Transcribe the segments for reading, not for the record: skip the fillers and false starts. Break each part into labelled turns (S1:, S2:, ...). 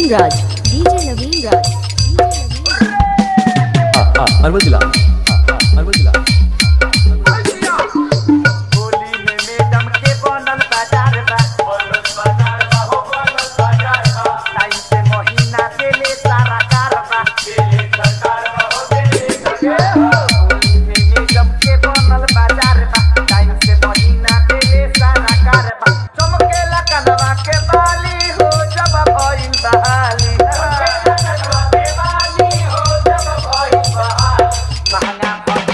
S1: नवीन राज, DJ नवीन राज,
S2: अरवल जिला, अरवल जिला।
S3: होली में मैडम के बनल बाजार बा, हो बनल बाजार बा। टाइम से महीना देले सारा कारबा, देले सरकार हो देले सरकार। होली में मैडम के बनल बाजार बा, टाइम से महीना देले सारा कारबा। चमकेला कनवा के बाली हो जब भइल बहाली, चमकेला कनवा के बाली हो जब भइल बहाली। महंगा भइल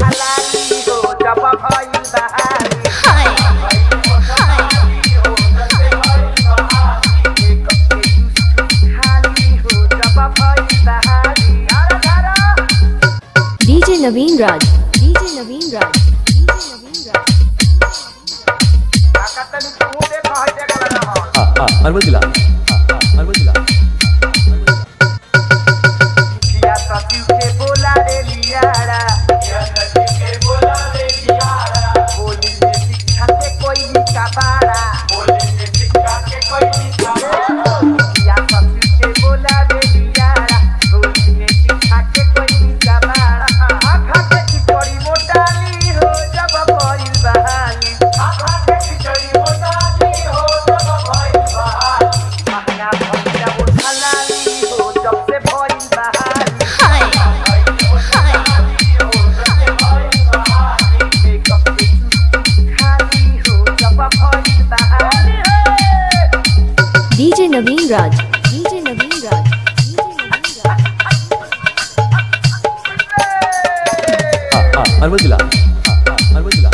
S3: हलाली हो जब भइल बहाली।
S1: डीजे नवीन राज, डीजे नवीन राज, डीजे नवीन राज।
S2: अरवल जिला, अरवल जिला।
S3: किया सचिव के बोला रे लियारा, किया सचिव के बोला रे लियारा। होली में शिक्षा के कोई का बाड़ा, होली में शिक्षा के कोई का बाड़ा। किया सचिव के बोला रे लियारा, होली में शिक्षा के कोई का बाड़ा। आखा के खिचड़ी मोटाली हो जब भइल बहाली, आखा के खिचड़ी मोटाली हो जब भइल बहाली। महंगा भइल उठलाली हो जब से भइल बहाली।
S1: डीजे नवीन राज, डीजे नवीन राज, डीजे नवीन राज।
S2: अरवल जिला, अरवल जिला।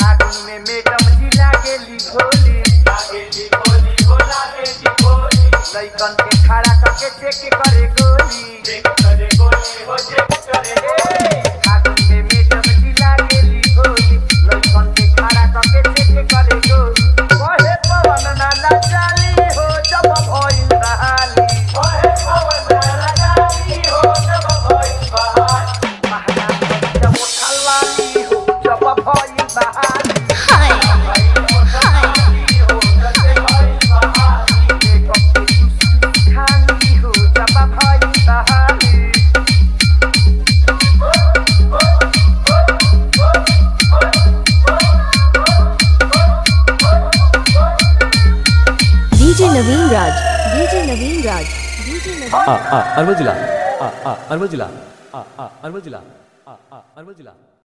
S3: आगन में मैडम जी लागेली भोली, लागेली भोली हो लागेली भोली। लइकन के खड़ा करके चेक करे गोली, चेक करे गोली हो चेक करे गोली। आगन में मैडम जी लागेली भोली, लइकन के खड़ा करके चेक करे गोली। कहे पवन नाला चाली हो जब भइल बहाली, कहे पवन नाला चाली हो जब भइल बहाली। महंगा भइल उठलाली हो जब भइल बहाली।
S1: डीजे नवीन राज, डीजे नवीन राज, डीजे नवीन।
S2: अरवल जिला, अरवल जिला, अरवल जिला, अरवल जिला।